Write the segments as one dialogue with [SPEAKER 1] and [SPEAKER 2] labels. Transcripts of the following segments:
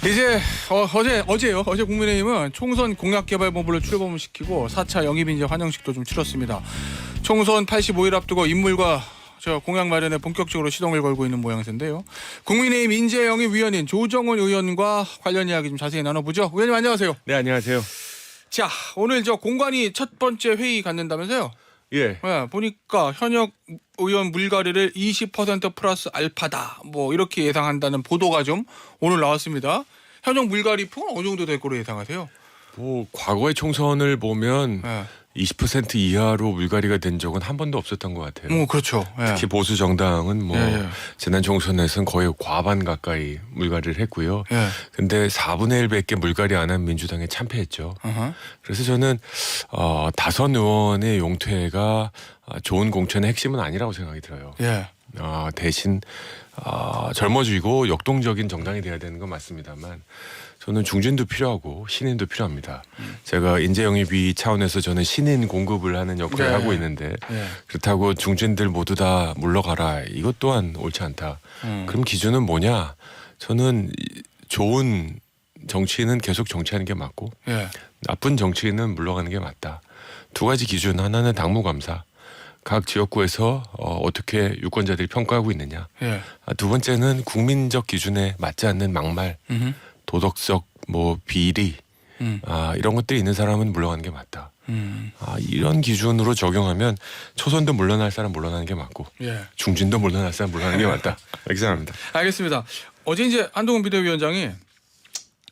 [SPEAKER 1] 이제 어제요. 어제 국민의힘은 총선 공약개발본부를 출범을 시키고 4차 영입인재 환영식도 좀 치렀습니다. 총선 85일 앞두고 인물과 공약 마련에 본격적으로 시동을 걸고 있는 모양새인데요. 국민의힘 인재영입위원인 조정훈 의원과 관련 이야기 좀 자세히 나눠보죠. 의원님 안녕하세요.
[SPEAKER 2] 네, 안녕하세요.
[SPEAKER 1] 자, 오늘 공관위 첫 번째 회의 갖는다면서요?
[SPEAKER 2] 예.
[SPEAKER 1] 네, 보니까 현역 의원 물갈이를 20% 플러스 알파다 뭐 이렇게 예상한다는 보도가 좀 오늘 나왔습니다. 현역 물갈이 폭은 어느 정도 될 거로 예상하세요?
[SPEAKER 2] 뭐 과거의 총선을 보면
[SPEAKER 1] 네.
[SPEAKER 2] 20% 이하로 물갈이가 된 적은 한 번도 없었던 것 같아요.
[SPEAKER 1] 그렇죠. 예.
[SPEAKER 2] 특히 보수 정당은 뭐
[SPEAKER 1] 예.
[SPEAKER 2] 지난 총선에서는 거의 과반 가까이 물갈이를 했고요.
[SPEAKER 1] 예.
[SPEAKER 2] 근데 4분의 1밖에 물갈이 안 한 민주당에 참패했죠.
[SPEAKER 1] 어허.
[SPEAKER 2] 그래서 저는 다선 의원의 용퇴가 좋은 공천의 핵심은 아니라고 생각이 들어요.
[SPEAKER 1] 예.
[SPEAKER 2] 대신 젊어지고 역동적인 정당이 돼야 되는 건 맞습니다만 저는 중진도 필요하고 신인도 필요합니다. 제가 인재영입위 차원에서 저는 신인 공급을 하는 역할을
[SPEAKER 1] 네.
[SPEAKER 2] 하고 있는데
[SPEAKER 1] 예.
[SPEAKER 2] 그렇다고 중진들 모두 다 물러가라 이것 또한 옳지 않다. 그럼 기준은 뭐냐? 저는 좋은 정치인은 계속 정치하는 게 맞고
[SPEAKER 1] 예.
[SPEAKER 2] 나쁜 정치인은 물러가는 게 맞다. 두 가지 기준. 하나는 당무감사. 각 지역구에서 어떻게 유권자들이 평가하고 있느냐.
[SPEAKER 1] 예.
[SPEAKER 2] 두 번째는 국민적 기준에 맞지 않는 막말,
[SPEAKER 1] 음흠.
[SPEAKER 2] 도덕적 비리 이런 것들이 있는 사람은 물러가는 게 맞다. 이런 기준으로 적용하면 초선도 물러날 사람 물러나는 게 맞고
[SPEAKER 1] 예.
[SPEAKER 2] 중진도 물러날 사람 물러나는 게 맞다. 이렇게 생각합니다.
[SPEAKER 1] 알겠습니다. 어제 이제 한동훈 비대위원장이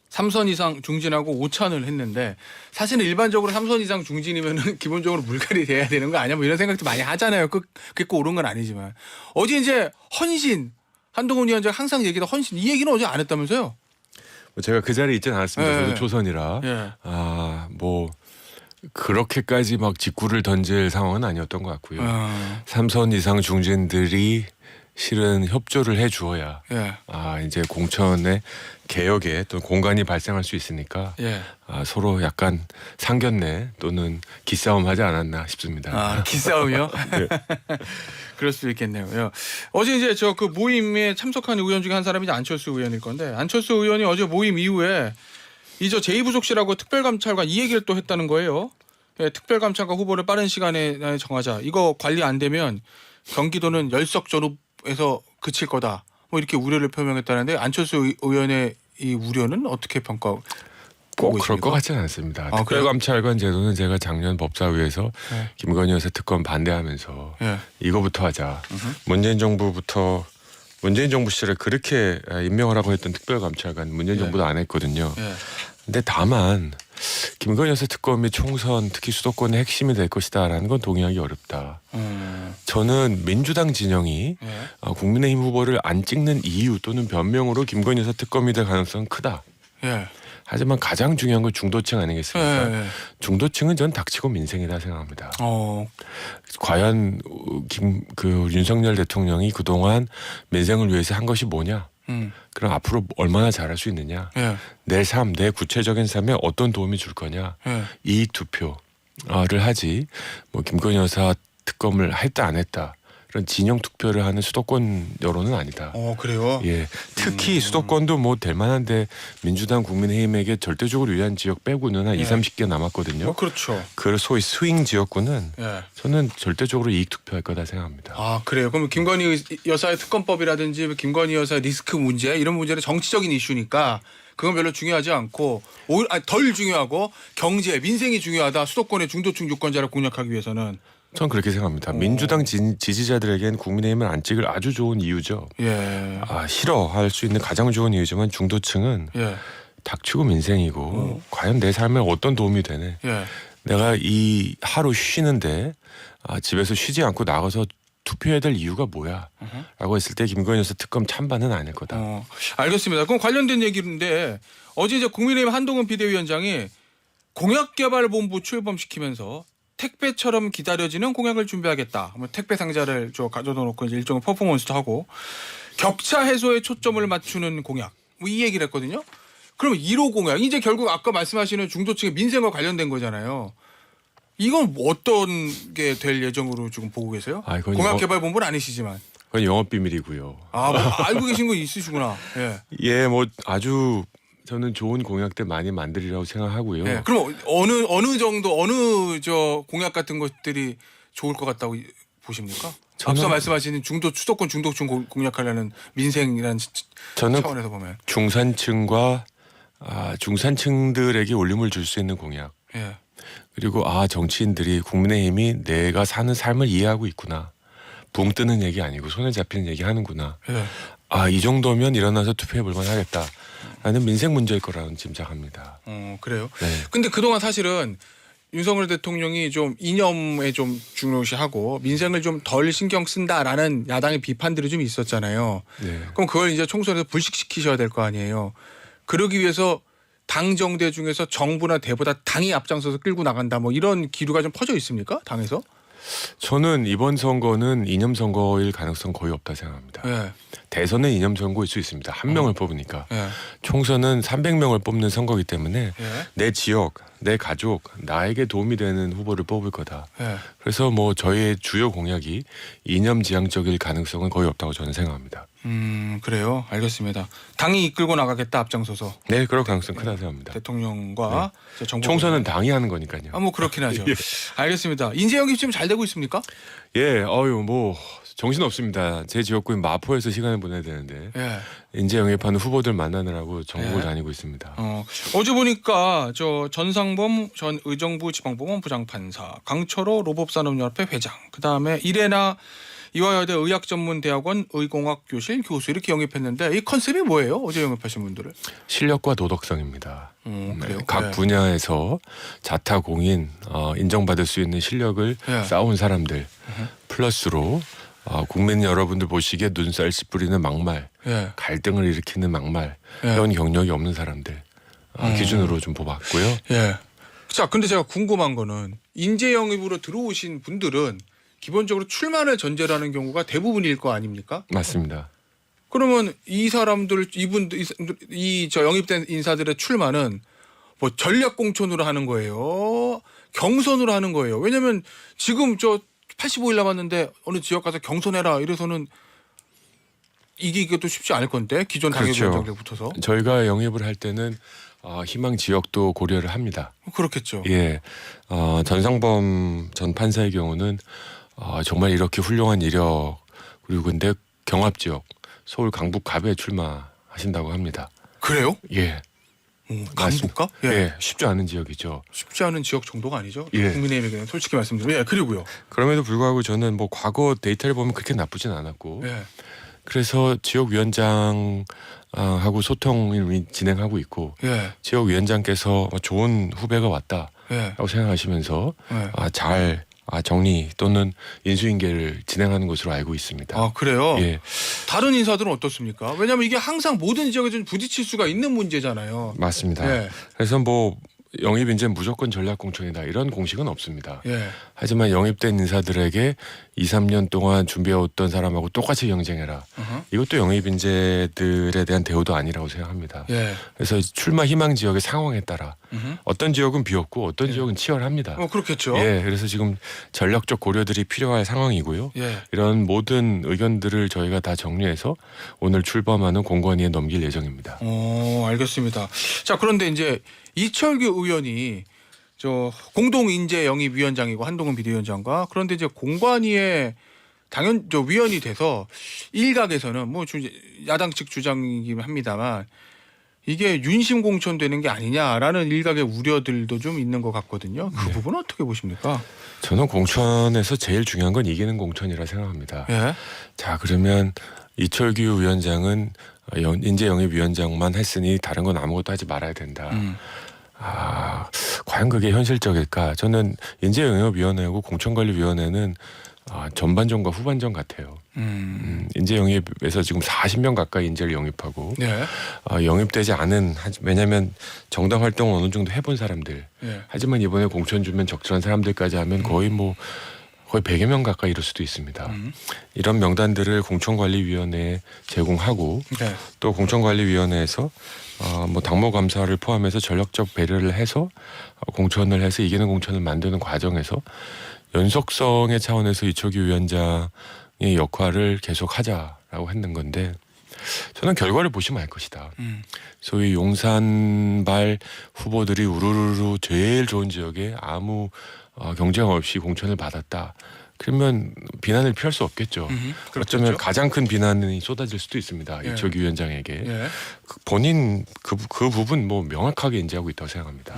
[SPEAKER 1] 3선 이상 중진하고 5찬을 했는데 사실은 일반적으로 3선 이상 중진이면은 기본적으로 물갈이 돼야 되는 거 아니야? 뭐 이런 생각도 많이 하잖아요. 그게 꼭 옳은 건 아니지만 어제 이제 헌신 한동훈 위원장 항상 얘기하던 헌신 이 얘기는 어제 안 했다면서요?
[SPEAKER 2] 제가 그 자리에 있지는 않았습니다.
[SPEAKER 1] 예.
[SPEAKER 2] 저도 초선이라
[SPEAKER 1] 예.
[SPEAKER 2] 뭐 그렇게까지 막 직구를 던질 상황은 아니었던 것 같고요. 3선 이상 중진들이 실은 협조를 해 주어야
[SPEAKER 1] 예.
[SPEAKER 2] 이제 공천의 개혁에 또 공간이 발생할 수 있으니까
[SPEAKER 1] 예.
[SPEAKER 2] 서로 약간 상견례 또는 기싸움 하지 않았나 싶습니다.
[SPEAKER 1] 기싸움이요?
[SPEAKER 2] 네.
[SPEAKER 1] 그럴 수 있겠네요. 예. 어제 이제 그 모임에 참석한 의원 중에 한 사람이 이제 안철수 의원일 건데 안철수 의원이 어제 모임 이후에 제2부속실하고 특별감찰관 이 얘기를 또 했다는 거예요. 예, 특별감찰관 후보를 빠른 시간에 정하자. 이거 관리 안 되면 경기도는 열석 전후에서 그칠 거다. 뭐 이렇게 우려를 표명했다는데 안철수 의원의 이 우려는 어떻게 평가?
[SPEAKER 2] 꼭 그럴 것 같지는 않습니다. 특별감찰관 제도는 제가 작년 법사위에서
[SPEAKER 1] 네.
[SPEAKER 2] 김건희 여사 특검 반대하면서
[SPEAKER 1] 예.
[SPEAKER 2] 이거부터 하자. 문재인 정부 시절에 그렇게 임명하라고 했던 특별감찰관 문재인 정부도 안 했거든요.
[SPEAKER 1] 예.
[SPEAKER 2] 근데 다만 김건희 여사 특검이 총선 특히 수도권의 핵심이 될 것이다라는 건 동의하기 어렵다. 저는 민주당 진영이
[SPEAKER 1] 예.
[SPEAKER 2] 국민의힘 후보를 안 찍는 이유 또는 변명으로 김건희 여사 특검이 될 가능성은 크다.
[SPEAKER 1] 예.
[SPEAKER 2] 하지만 가장 중요한 건 중도층 아니겠습니까?
[SPEAKER 1] 예.
[SPEAKER 2] 중도층은 전 닥치고 민생이다 생각합니다.
[SPEAKER 1] 어.
[SPEAKER 2] 과연 윤석열 대통령이 그동안 민생을 위해서 한 것이 뭐냐? 그럼 앞으로 얼마나 잘할 수 있느냐?
[SPEAKER 1] 예.
[SPEAKER 2] 내 삶, 내 구체적인 삶에 어떤 도움이 줄 거냐?
[SPEAKER 1] 예.
[SPEAKER 2] 이익 투표를 하지. 뭐 김건희 여사 특검을 했다 안 했다. 그런 진영 투표를 하는 수도권 여론은 아니다.
[SPEAKER 1] 그래요?
[SPEAKER 2] 예, 특히 수도권도 뭐 될 만한데 민주당 국민의힘에게 절대적으로 유리한 지역 빼고는 한 20-30개 남았거든요.
[SPEAKER 1] 그렇죠.
[SPEAKER 2] 그 소위 스윙 지역구는
[SPEAKER 1] 예.
[SPEAKER 2] 저는 절대적으로 이익 투표할 거다 생각합니다.
[SPEAKER 1] 그래요. 그럼 김건희 여사의 특검법이라든지 김건희 여사의 리스크 문제 이런 문제는 정치적인 이슈니까 그건 별로 중요하지 않고 오히려 덜 중요하고 경제, 민생이 중요하다. 수도권의 중도층 유권자를 공략하기 위해서는.
[SPEAKER 2] 전 그렇게 생각합니다. 민주당 지지자들에겐 국민의힘을 안 찍을 아주 좋은 이유죠.
[SPEAKER 1] 예.
[SPEAKER 2] 싫어할 수 있는 가장 좋은 이유지만 중도층은
[SPEAKER 1] 예.
[SPEAKER 2] 닥치고 민생이고 과연 내 삶에 어떤 도움이 되네.
[SPEAKER 1] 예.
[SPEAKER 2] 내가 이 하루 쉬는데 집에서 쉬지 않고 나가서 투표해야 될 이유가 뭐야? 라고 했을 때 김건희 여사 특검 찬반은 아닐 거다.
[SPEAKER 1] 알겠습니다. 그럼 관련된 얘기인데 어제 이제 국민의힘 한동훈 비대위원장이 공약개발본부 출범시키면서 택배처럼 기다려지는 공약을 준비하겠다. 택배 상자를 가져다 놓고 이제 일종의 퍼포먼스도 하고 격차 해소에 초점을 맞추는 공약. 뭐 이 얘기를 했거든요. 그러면 1호 공약 이제 결국 아까 말씀하시는 중도층의 민생과 관련된 거잖아요. 이건 어떤 게 될 예정으로 지금 보고 계세요? 공약개발본부는 아니시지만.
[SPEAKER 2] 그건 영업 비밀이고요.
[SPEAKER 1] 뭐 알고 계신 거 있으시구나. 예.
[SPEAKER 2] 예, 뭐 아주 저는 좋은 공약들 많이 만들이라고 생각하고요.
[SPEAKER 1] 예. 그럼 어느 정도 어느 저 공약 같은 것들이 좋을 것 같다고 보십니까? 앞서 말씀하신 수도권 중도층 공략하려는 민생이라는
[SPEAKER 2] 저는
[SPEAKER 1] 차원에서 보면
[SPEAKER 2] 중산층들에게 울림을 줄 수 있는 공약.
[SPEAKER 1] 예.
[SPEAKER 2] 그리고 정치인들이 국민의힘이 내가 사는 삶을 이해하고 있구나. 붕 뜨는 얘기 아니고 손에 잡히는 얘기 하는구나.
[SPEAKER 1] 예.
[SPEAKER 2] 이 정도면 일어나서 투표해 볼 만하겠다라는 민생 문제일 거라는 짐작합니다.
[SPEAKER 1] 그래요.
[SPEAKER 2] 네.
[SPEAKER 1] 근데 그동안 사실은 윤석열 대통령이 좀 이념에 좀 중요시하고 민생을 좀 덜 신경 쓴다라는 야당의 비판들이 좀 있었잖아요.
[SPEAKER 2] 네.
[SPEAKER 1] 그럼 그걸 이제 총선에서 불식시키셔야 될 거 아니에요. 그러기 위해서 당 정대 중에서 정부나 대보다 당이 앞장서서 끌고 나간다 뭐 이런 기류가 좀 퍼져 있습니까? 당에서?
[SPEAKER 2] 저는 이번 선거는 이념 선거일 가능성 거의 없다 생각합니다.
[SPEAKER 1] 예.
[SPEAKER 2] 대선은 이념 선거일 수 있습니다. 한 명을 뽑으니까.
[SPEAKER 1] 예.
[SPEAKER 2] 총선은 300명을 뽑는 선거이기 때문에
[SPEAKER 1] 예.
[SPEAKER 2] 내 지역, 내 가족, 나에게 도움이 되는 후보를 뽑을 거다.
[SPEAKER 1] 예.
[SPEAKER 2] 그래서 뭐 저희의 주요 공약이 이념 지향적일 가능성은 거의 없다고 저는 생각합니다.
[SPEAKER 1] 그래요. 알겠습니다. 당이 이끌고 나가겠다 앞장서서
[SPEAKER 2] 네, 그럴 가능성 크다 생각합니다.
[SPEAKER 1] 대통령과 정부
[SPEAKER 2] 총선은 당이 하는 거니까요.
[SPEAKER 1] 뭐 그렇긴 하죠.
[SPEAKER 2] 예.
[SPEAKER 1] 알겠습니다. 인재영입 지금 잘 되고 있습니까?
[SPEAKER 2] 예, 뭐 정신 없습니다. 제 지역구인 마포에서 시간을 보내야 되는데
[SPEAKER 1] 예.
[SPEAKER 2] 인재 영입하는 후보들 만나느라고 전국을
[SPEAKER 1] 예.
[SPEAKER 2] 다니고 있습니다.
[SPEAKER 1] 어제 보니까 저 전상범 전 의정부 지방법원 부장판사, 강철호 로법산업연합회 회장, 그 다음에 이레나 이화여대 의학전문대학원 의공학교실 교수 이렇게 영입했는데 이 컨셉이 뭐예요? 어제 영입하신 분들을?
[SPEAKER 2] 실력과 도덕성입니다.
[SPEAKER 1] 그래요?
[SPEAKER 2] 각
[SPEAKER 1] 네.
[SPEAKER 2] 분야에서 자타공인 인정받을 수 있는 실력을
[SPEAKER 1] 네.
[SPEAKER 2] 쌓은 사람들 플러스로 국민 여러분들 보시기에 눈살 찌푸리는 막말,
[SPEAKER 1] 예.
[SPEAKER 2] 갈등을 일으키는 막말
[SPEAKER 1] 예.
[SPEAKER 2] 이런 경력이 없는 사람들 기준으로 좀 뽑았고요.
[SPEAKER 1] 예. 자, 근데 제가 궁금한 거는 인재 영입으로 들어오신 분들은 기본적으로 출마를 전제로 하는 경우가 대부분일 거 아닙니까?
[SPEAKER 2] 맞습니다.
[SPEAKER 1] 그러면 이 사람들 저 영입된 인사들의 출마는 뭐 전략 공천으로 하는 거예요? 경선으로 하는 거예요? 왜냐면 지금 저 85일 남았는데 어느 지역 가서 경선해라 이래서는 이기기도 쉽지 않을 건데 기존 당협위원장들 붙어서.
[SPEAKER 2] 저희가 영입을 할 때는 희망 지역도 고려를 합니다.
[SPEAKER 1] 그렇겠죠.
[SPEAKER 2] 예, 전상범 전 판사의 경우는 정말 이렇게 훌륭한 이력 그리고 근데 경합 지역 서울 강북갑에 출마하신다고 합니다.
[SPEAKER 1] 그래요?
[SPEAKER 2] 예.
[SPEAKER 1] 강북갑?
[SPEAKER 2] 예, 쉽지 않은 지역이죠.
[SPEAKER 1] 쉽지 않은 지역 정도가 아니죠.
[SPEAKER 2] 예.
[SPEAKER 1] 국민의힘에게는 솔직히 말씀드리면. 예, 그리고요.
[SPEAKER 2] 그럼에도 불구하고 저는 뭐 과거 데이터를 보면 그렇게 나쁘진 않았고
[SPEAKER 1] 예.
[SPEAKER 2] 그래서 지역위원장하고 소통을 진행하고 있고
[SPEAKER 1] 예.
[SPEAKER 2] 지역위원장께서 좋은 후배가 왔다라고
[SPEAKER 1] 예.
[SPEAKER 2] 생각하시면서
[SPEAKER 1] 예.
[SPEAKER 2] 잘 정리 또는 인수인계를 진행하는 것으로 알고 있습니다.
[SPEAKER 1] 아, 그래요?
[SPEAKER 2] 예,
[SPEAKER 1] 다른 인사들은 어떻습니까? 왜냐하면 이게 항상 모든 지역에 좀 부딪힐 수가 있는 문제잖아요.
[SPEAKER 2] 맞습니다.
[SPEAKER 1] 예.
[SPEAKER 2] 그래서 뭐 영입 인재 무조건 전략 공천이다 이런 공식은 없습니다.
[SPEAKER 1] 예.
[SPEAKER 2] 하지만 영입된 인사들에게 2, 3년 동안 준비해왔던 사람하고 똑같이 경쟁해라. 이것도 영입 인재들에 대한 대우도 아니라고 생각합니다.
[SPEAKER 1] 예.
[SPEAKER 2] 그래서 출마 희망 지역의 상황에 따라 어떤 지역은 비었고 어떤 지역은 치열합니다.
[SPEAKER 1] 그렇겠죠.
[SPEAKER 2] 예, 그래서 지금 전략적 고려들이 필요할 상황이고요.
[SPEAKER 1] 예.
[SPEAKER 2] 이런 모든 의견들을 저희가 다 정리해서 오늘 출범하는 공관위에 넘길 예정입니다.
[SPEAKER 1] 알겠습니다. 자, 그런데 이제 이철규 의원이 저 공동인재영입위원장이고 한동훈 비대위원장과 그런데 이제 공관위에 저 위원이 돼서 일각에서는 뭐 야당 측 주장이긴 합니다만 이게 윤심 공천되는 게 아니냐라는 일각의 우려들도 좀 있는 것 같거든요. 그 부분은 어떻게 보십니까?
[SPEAKER 2] 저는 공천에서 제일 중요한 건 이기는 공천이라 생각합니다.
[SPEAKER 1] 예.
[SPEAKER 2] 자, 그러면 이철규 위원장은 인재영입위원장만 했으니 다른 건 아무것도 하지 말아야 된다. 과연 그게 현실적일까? 저는 인재영입위원회하고 공천관리위원회는 전반전과 후반전 같아요. 인재영입에서 지금 40명 가까이 인재를 영입하고
[SPEAKER 1] 예.
[SPEAKER 2] 영입되지 않은 왜냐하면 정당 활동을 어느 정도 해본 사람들.
[SPEAKER 1] 예.
[SPEAKER 2] 하지만 이번에 공천 주면 적절한 사람들까지 하면 거의 100여 명 가까이 이럴 수도 있습니다. 이런 명단들을 공천관리위원회에 제공하고
[SPEAKER 1] 네.
[SPEAKER 2] 또 공천관리위원회에서 당무감사를 포함해서 전략적 배려를 해서 공천을 해서 이기는 공천을 만드는 과정에서 연속성의 차원에서 이철규 위원장의 역할을 계속하자라고 했는 건데 저는 결과를 보시면 알 것이다. 소위 용산발 후보들이 우르르르 제일 좋은 지역에 아무 경쟁 없이 공천을 받았다. 그러면 비난을 피할 수 없겠죠. 어쩌면 가장 큰 비난이 쏟아질 수도 있습니다.
[SPEAKER 1] 예.
[SPEAKER 2] 이철규 위원장에게.
[SPEAKER 1] 예.
[SPEAKER 2] 본인 그 부분 뭐 명확하게 인지하고 있다고 생각합니다.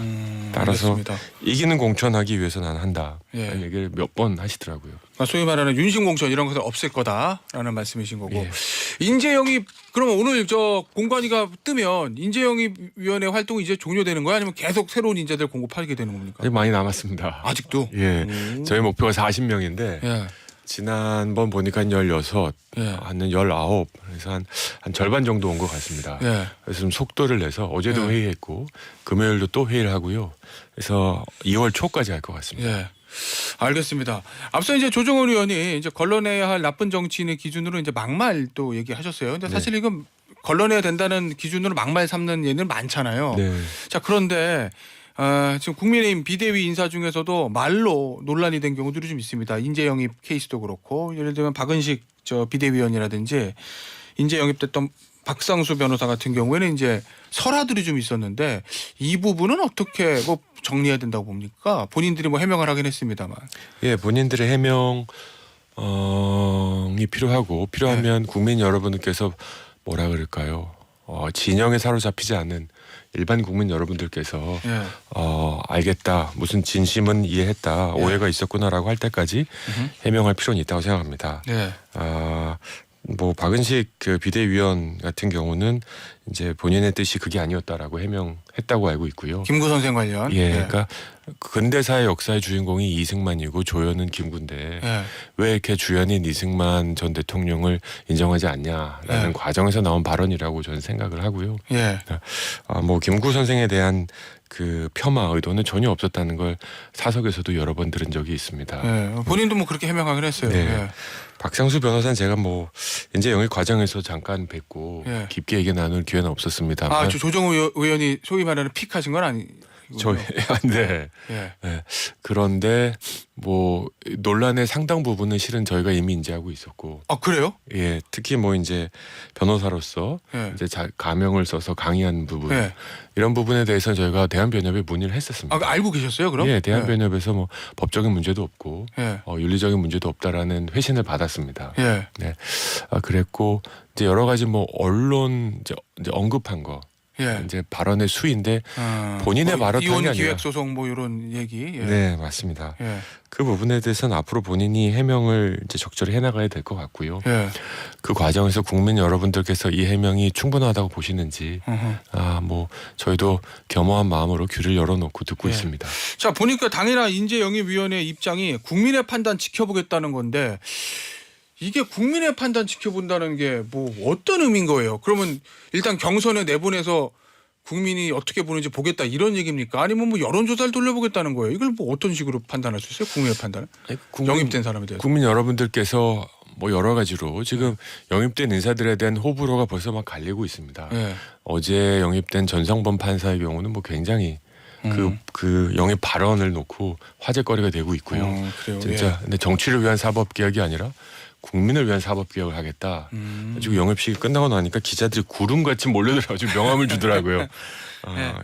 [SPEAKER 2] 따라서
[SPEAKER 1] 알겠습니다.
[SPEAKER 2] 이기는 공천하기 위해서 나는 한다.
[SPEAKER 1] 예.
[SPEAKER 2] 라는 얘기를 몇 번 하시더라고요.
[SPEAKER 1] 그러니까 소위 말하는 윤심공천 이런 것을 없앨 거다라는 말씀이신 거고
[SPEAKER 2] 예.
[SPEAKER 1] 인재영입 그러면 오늘 저 공관위가 뜨면 인재영입위원회 활동이 이제 종료되는 거야 아니면 계속 새로운 인재들 공급하게 되는 겁니까?
[SPEAKER 2] 아직 많이 남았습니다.
[SPEAKER 1] 아직도?
[SPEAKER 2] 예, 저희 목표가 40명인데
[SPEAKER 1] 예.
[SPEAKER 2] 지난번 보니까 16,
[SPEAKER 1] 예.
[SPEAKER 2] 한 19, 그래서 한 절반 정도 온 것 같습니다.
[SPEAKER 1] 예.
[SPEAKER 2] 그래서 좀 속도를 내서 어제도
[SPEAKER 1] 예.
[SPEAKER 2] 회의했고 금요일도 또 회의를 하고요. 그래서 2월 초까지 할 것 같습니다.
[SPEAKER 1] 예. 알겠습니다. 앞서 이제 조정원 의원이 이제 걸러내야 할 나쁜 정치인의 기준으로 이제 막말 또 얘기하셨어요. 근데 사실 이건 걸러내야 된다는 기준으로 막말 삼는 예는 많잖아요.
[SPEAKER 2] 네.
[SPEAKER 1] 자, 그런데 지금 국민의힘 비대위 인사 중에서도 말로 논란이 된 경우들이 좀 있습니다. 인재 영입 케이스도 그렇고 예를 들면 박은식 저 비대위원이라든지 인재 영입됐던 박상수 변호사 같은 경우에는 이제 설화들이 좀 있었는데 이 부분은 어떻게 뭐 정리해야 된다고 봅니까? 본인들이 뭐 해명을 하긴 했습니다만.
[SPEAKER 2] 예, 본인들의 해명이 필요하고 필요하면 국민 여러분들께서 뭐라 그럴까요? 진영에 사로잡히지 않는 일반 국민 여러분들께서
[SPEAKER 1] 예.
[SPEAKER 2] 알겠다, 무슨 진심은 이해했다,
[SPEAKER 1] 예.
[SPEAKER 2] 오해가 있었구나라고 할 때까지 해명할 필요는 있다고 생각합니다.
[SPEAKER 1] 네.
[SPEAKER 2] 뭐 박은식 그 비대위원 같은 경우는 이제 본인의 뜻이 그게 아니었다라고 해명했다고 알고 있고요.
[SPEAKER 1] 김구 선생 관련.
[SPEAKER 2] 예, 그러니까 근대사의 역사의 주인공이 이승만이고 조연은 김구인데
[SPEAKER 1] 예.
[SPEAKER 2] 왜 이렇게 주연인 이승만 전 대통령을 인정하지 않냐라는
[SPEAKER 1] 예.
[SPEAKER 2] 과정에서 나온 발언이라고 저는 생각을 하고요.
[SPEAKER 1] 예.
[SPEAKER 2] 뭐 김구 선생에 대한 그 폄하 의도는 전혀 없었다는 걸 사석에서도 여러 번 들은 적이 있습니다.
[SPEAKER 1] 예. 본인도 뭐 그렇게 해명하긴 했어요.
[SPEAKER 2] 네.
[SPEAKER 1] 예.
[SPEAKER 2] 박상수 변호사는 제가 뭐 이제 영입 과정에서 잠깐 뵙고
[SPEAKER 1] 예.
[SPEAKER 2] 깊게 얘기 나눌 기회는 없었습니다만
[SPEAKER 1] 조정우 의원이 소위 말하는 픽하신 건 아니고요.
[SPEAKER 2] 네.
[SPEAKER 1] 예.
[SPEAKER 2] 네. 그런데 뭐 논란의 상당 부분은 실은 저희가 이미 인지하고 있었고,
[SPEAKER 1] 아, 그래요?
[SPEAKER 2] 예, 특히 뭐 이제 변호사로서
[SPEAKER 1] 예.
[SPEAKER 2] 이제 가명을 써서 강의한 부분
[SPEAKER 1] 예.
[SPEAKER 2] 이런 부분에 대해서 저희가 대한변협에 문의를 했었습니다.
[SPEAKER 1] 알고 계셨어요, 그럼?
[SPEAKER 2] 예, 대한변협에서 뭐 법적인 문제도 없고
[SPEAKER 1] 예.
[SPEAKER 2] 윤리적인 문제도 없다라는 회신을 받았습니다.
[SPEAKER 1] 예.
[SPEAKER 2] 네, 그랬고 이제 여러 가지 뭐 언론 이제 언급한 거.
[SPEAKER 1] 예.
[SPEAKER 2] 이제 발언의 수인데 본인의 발언이
[SPEAKER 1] 이혼
[SPEAKER 2] 아니라
[SPEAKER 1] 기획 소송 뭐 이런 얘기. 예.
[SPEAKER 2] 네, 맞습니다.
[SPEAKER 1] 예.
[SPEAKER 2] 그 부분에 대해서는 앞으로 본인이 해명을 이제 적절히 해나가야 될 것 같고요.
[SPEAKER 1] 예.
[SPEAKER 2] 그 과정에서 국민 여러분들께서 이 해명이 충분하다고 보시는지 뭐 저희도 겸허한 마음으로 귀를 열어놓고 듣고
[SPEAKER 1] 예.
[SPEAKER 2] 있습니다.
[SPEAKER 1] 자, 보니까 당이나 인재영입위원회 입장이 국민의 판단 지켜보겠다는 건데 이게 국민의 판단 지켜본다는 게 뭐 어떤 의미인 거예요? 그러면 일단 경선에 내보내서 국민이 어떻게 보는지 보겠다 이런 얘기입니까? 아니면 뭐 여론조사를 돌려보겠다는 거예요? 이걸 뭐 어떤 식으로 판단할 수 있어요? 국민의 판단을? 영입된 사람에 대해서.
[SPEAKER 2] 국민 여러분들께서 뭐 여러 가지로 지금 영입된 인사들에 대한 호불호가 벌써 막 갈리고 있습니다.
[SPEAKER 1] 예.
[SPEAKER 2] 어제 영입된 전성범 판사의 경우는 뭐 굉장히 그 영입 발언을 놓고 화제거리가 되고 있고요.
[SPEAKER 1] 그래요.
[SPEAKER 2] 진짜 근데 정치를 위한 사법개혁이 아니라 국민을 위한 사법개혁을 하겠다. 지금 영입식이 끝나고 나니까 기자들이 구름같이 몰려들어가지고 명함을 주더라고요.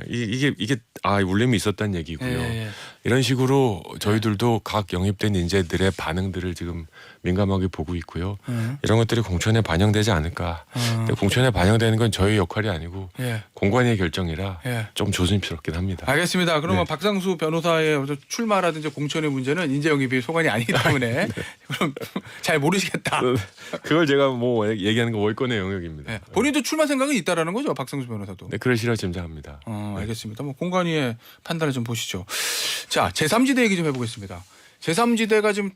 [SPEAKER 2] 이게 울림이 있었다는 얘기고요.
[SPEAKER 1] 예.
[SPEAKER 2] 이런 식으로 저희들도 각 영입된 인재들의 반응들을 지금 민감하게 보고 있고요. 이런 것들이 공천에 반영되지 않을까. 근데 공천에 반영되는 건 저희 역할이 아니고
[SPEAKER 1] 예.
[SPEAKER 2] 공관위의 결정이라
[SPEAKER 1] 예.
[SPEAKER 2] 좀 조심스럽긴 합니다.
[SPEAKER 1] 알겠습니다. 그러면
[SPEAKER 2] 네.
[SPEAKER 1] 박상수 변호사의 출마라든지 공천의 문제는 인재영입이 소관이 아니기 때문에 그럼 잘 모르시겠다.
[SPEAKER 2] 그걸 제가 뭐 얘기하는 건 월권의 영역입니다.
[SPEAKER 1] 네. 본인도 출마 생각이 있다라는 거죠, 박상수 변호사도.
[SPEAKER 2] 네, 그러시라 짐작합니다.
[SPEAKER 1] 알겠습니다. 뭐 공관위의 판단을 좀 보시죠. 자, 제3지대 얘기 좀 해보겠습니다. 제3지대가 지금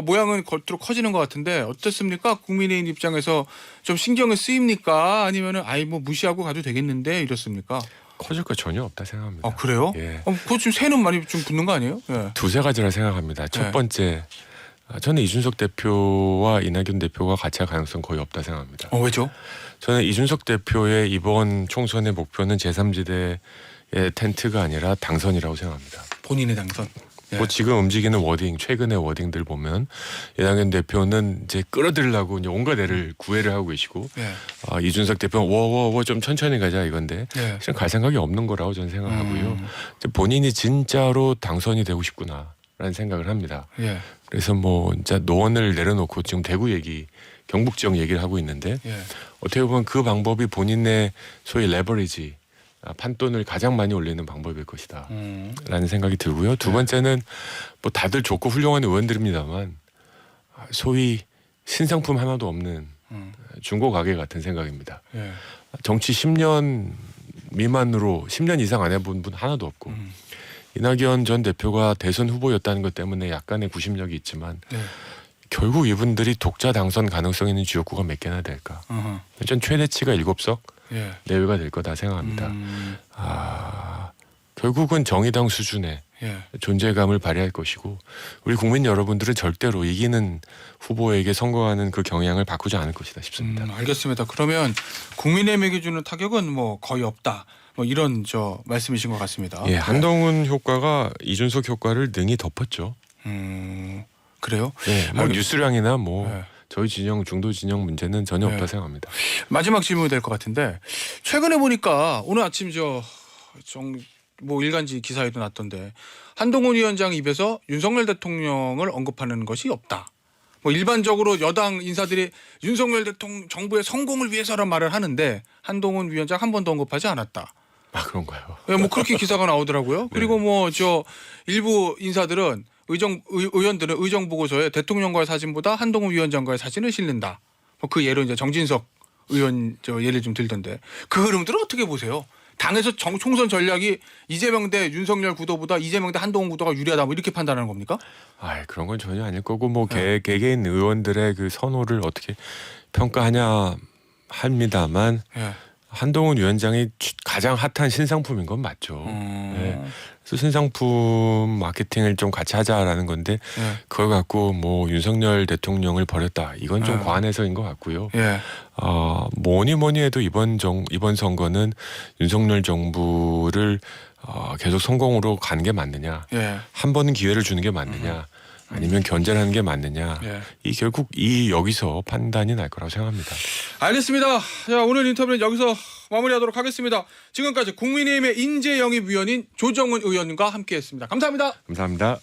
[SPEAKER 1] 모양은 겉으로 커지는 것 같은데 어떻습니까? 국민의힘 입장에서 좀 신경을 쓰입니까? 아니면은 뭐 무시하고 가도 되겠는데 이렇습니까?
[SPEAKER 2] 커질 거 전혀 없다 생각합니다.
[SPEAKER 1] 아, 그래요?
[SPEAKER 2] 예.
[SPEAKER 1] 그거 지금 새는 많이 좀 붙는 거 아니에요? 예.
[SPEAKER 2] 두세 가지라 생각합니다. 첫
[SPEAKER 1] 네.
[SPEAKER 2] 번째, 저는 이준석 대표와 이낙연 대표가 같이 할 가능성 거의 없다 생각합니다.
[SPEAKER 1] 왜죠?
[SPEAKER 2] 저는 이준석 대표의 이번 총선의 목표는 제3지대의 텐트가 아니라 당선이라고 생각합니다.
[SPEAKER 1] 본인의 당선. 예.
[SPEAKER 2] 뭐 지금 움직이는 워딩, 최근의 워딩들 보면 이낙연 대표는 이제 끌어들이려고 이제 온갖 애를 구애를 하고 계시고
[SPEAKER 1] 예.
[SPEAKER 2] 이준석 대표는 워워워 좀 천천히 가자 이건데
[SPEAKER 1] 예.
[SPEAKER 2] 사실 갈 생각이 없는 거라고 저는 생각하고요. 이제 본인이 진짜로 당선이 되고 싶구나라는 생각을 합니다.
[SPEAKER 1] 예.
[SPEAKER 2] 그래서 뭐 진짜 노원을 내려놓고 지금 대구 얘기, 경북 지역 얘기를 하고 있는데
[SPEAKER 1] 예.
[SPEAKER 2] 어떻게 보면 그 방법이 본인의 소위 레버리지 판돈을 가장 많이 올리는 방법일 것이다 라는 생각이 들고요. 두 번째는 뭐 다들 좋고 훌륭한 의원들입니다만 소위 신상품 하나도 없는 중고 가게 같은 생각입니다.
[SPEAKER 1] 예.
[SPEAKER 2] 정치 10년 미만으로 10년 이상 안 해본 분 하나도 없고 이낙연 전 대표가 대선 후보였다는 것 때문에 약간의 구심력이 있지만
[SPEAKER 1] 예.
[SPEAKER 2] 결국 이분들이 독자 당선 가능성 있는 지역구가 몇 개나 될까? 전 최대치가 7석
[SPEAKER 1] 예.
[SPEAKER 2] 내외가 될 거다 생각합니다. 결국은 정의당 수준의
[SPEAKER 1] 예.
[SPEAKER 2] 존재감을 발휘할 것이고 우리 국민 여러분들은 절대로 이기는 후보에게 선거하는 그 경향을 바꾸지 않을 것이다 싶습니다.
[SPEAKER 1] 알겠습니다. 그러면 국민의힘에게 주는 타격은 뭐 거의 없다. 뭐 이런 말씀이신 것 같습니다.
[SPEAKER 2] 예, 한동훈 효과가 이준석 효과를 능히 덮었죠.
[SPEAKER 1] 그래요?
[SPEAKER 2] 네, 뭐 뉴스량이나 뭐
[SPEAKER 1] 네.
[SPEAKER 2] 저희 진영 중도 진영 문제는 전혀
[SPEAKER 1] 네.
[SPEAKER 2] 없다 생각합니다.
[SPEAKER 1] 마지막 질문이 될 것 같은데 최근에 보니까 오늘 아침 뭐 일간지 기사에도 났던데 한동훈 위원장 입에서 윤석열 대통령을 언급하는 것이 없다. 뭐 일반적으로 여당 인사들이 윤석열 대통령 정부의 성공을 위해서란 말을 하는데 한동훈 위원장 한 번도 언급하지 않았다.
[SPEAKER 2] 그런가요?
[SPEAKER 1] 네, 뭐 그렇게 기사가 나오더라고요. 그리고 뭐 일부 인사들은 의원들은 의정 보고서에 대통령과의 사진보다 한동훈 위원장과의 사진을 실는다. 뭐 그 예로 이제 정진석 의원 예를 좀 들던데 그 흐름들은 어떻게 보세요? 당에서 총선 전략이 이재명 대 윤석열 구도보다 이재명 대 한동훈 구도가 유리하다 뭐 이렇게 판단하는 겁니까?
[SPEAKER 2] 그런 건 전혀 아닐 거고 뭐 개개인 의원들의 그 선호를 어떻게 평가하냐 합니다만
[SPEAKER 1] 예.
[SPEAKER 2] 한동훈 위원장이 가장 핫한 신상품인 건 맞죠. 네. 그래서 신상품 마케팅을 좀 같이 하자라는 건데 그걸 갖고 뭐 윤석열 대통령을 버렸다 이건 좀 과한 해석인 것 같고요.
[SPEAKER 1] 예.
[SPEAKER 2] 뭐니 해도 이번 선거는 윤석열 정부를 계속 성공으로 가는 게 맞느냐,
[SPEAKER 1] 예.
[SPEAKER 2] 한 번은 기회를 주는 게 맞느냐, 아니면 견제를 하는 게 맞느냐, 결국 여기서 판단이 날 거라고 생각합니다.
[SPEAKER 1] 알겠습니다. 자, 오늘 인터뷰는 여기서 마무리하도록 하겠습니다. 지금까지 국민의힘의 인재영입위원인 조정은 의원과 함께했습니다. 감사합니다.
[SPEAKER 2] 감사합니다.